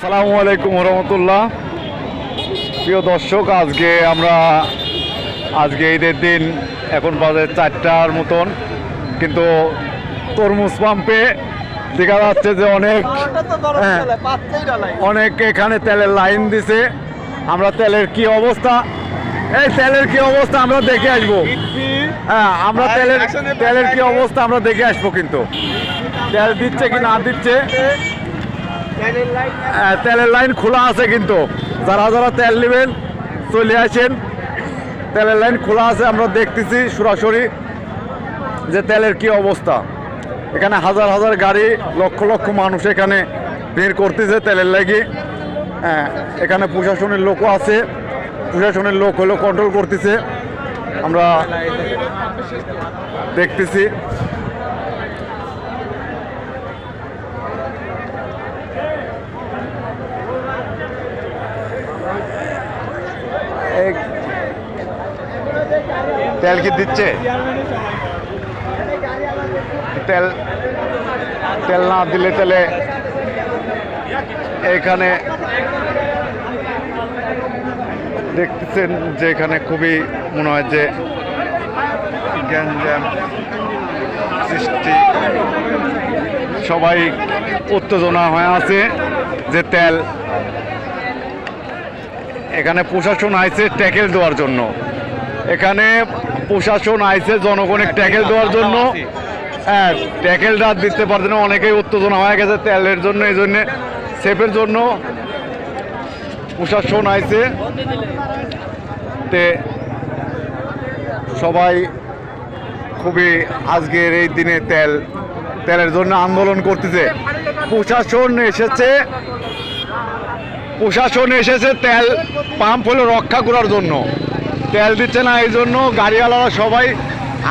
আসসালামু আলাইকুম রহমতুল্লাহ। প্রিয় দর্শক, আজকে ঈদের দিন, এখন বাজে 4টার মতন, কিন্তু তরমুজ পাম্পে দেখা যাচ্ছে যে অনেক এখানে তেলের লাইন দিছে। আমরা তেলের কি অবস্থা আমরা দেখে আসবো। হ্যাঁ, আমরা তেলের কি অবস্থা আমরা দেখে আসবো, কিন্তু তেল দিচ্ছে কি না দিচ্ছে। তেলের লাইন খোলা আছে, কিন্তু যারা যারা তেল নেবেন চলে আসেন। তেলের লাইন খোলা আছে, আমরা দেখতেছি সরাসরি যে তেলের কি অবস্থা। এখানে হাজার হাজার গাড়ি, লক্ষ লক্ষ মানুষ এখানে ভিড় করতেছে তেলের লাগি। হ্যাঁ, এখানে প্রশাসনের লোকও আছে, প্রশাসনের লোক হলো কন্ট্রোল করতেছে, আমরা দেখতেছি। তেল কি দিচ্ছে? তেল না দিলে তাহলে এখানে দেখতেছেন যে এখানে খুবই মনে হয় যে গ্যাঞ্জাম সৃষ্টি, সবাই উত্তেজনা হয়ে আছে যে তেল। এখানে প্রশাসন আইছে ট্যাকেল দেওয়ার জন্য, এখানে প্রশাসন আইছে জনগণের ট্যাকেল দেওয়ার জন্য। হ্যাঁ, ট্যাকেলটা দিতে পারছে না, অনেকেই উত্তেজনা হয়ে গেছে তেলের জন্য। এই জন্যে সেফের জন্য প্রশাসন আইছে, তে সবাই খুবই আজকের এই দিনে তেলের জন্য আন্দোলন করতেছে। প্রশাসন এসেছে তেল পাম্প হলো রক্ষা করার জন্য, তেল দিচ্ছে না। এই জন্য গাড়িওয়ালারা সবাই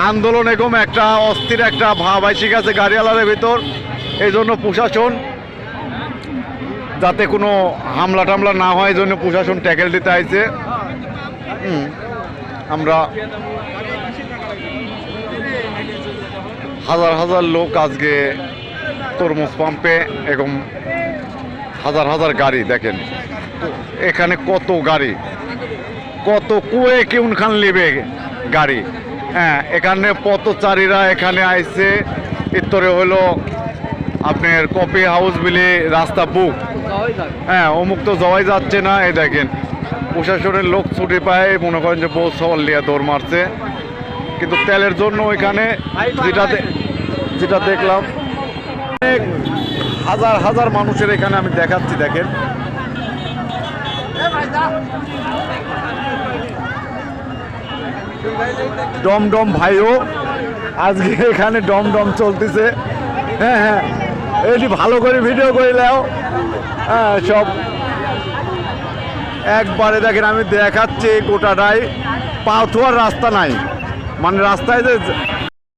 আন্দোলন, এরকম একটা অস্থির একটা ভাব ঠিক আছে গাড়িওয়ালাদের ভিতর। এই জন্য প্রশাসন যাতে কোনো হামলা টামলা না হয়, এই জন্য প্রশাসন ট্যাকেল দিতে আইছে। আমরা হাজার হাজার লোক আজকে তরমুজ পাম্পে, এরকম হাজার হাজার গাড়ি দেখেন এখানে, কত গাড়ি, কত কুয়ে কোনখান লিবে গাড়ি। হ্যাঁ, এখানে পথচারীরা এখানে আইছে। ভিতরে হলো আপনার কফি হাউস বিলি রাস্তা বুক। হ্যাঁ, অমুক তো যাওয়াই যাচ্ছে না। এই দেখেন প্রশাসনের লোক ছুটি পায়, মনে করেন যে বহু সওয়াল লিয়া দৌড় মারছে। কিন্তু তেলের জন্য ওইখানে যেটা দেখলাম, অনেক হাজার হাজার মানুষের এখানে আমি দেখাচ্ছি, দেখেন ডমডম ভাইও আজকে এখানে ডমডম চলতেছে। হ্যাঁ হ্যাঁ, এটি ভালো করে ভিডিও করিলেও হ্যাঁ, সব একবারে দেখেন আমি দেখাচ্ছি গোটাটাই। পা ধোয়ার রাস্তা নাই, মানে রাস্তায় যে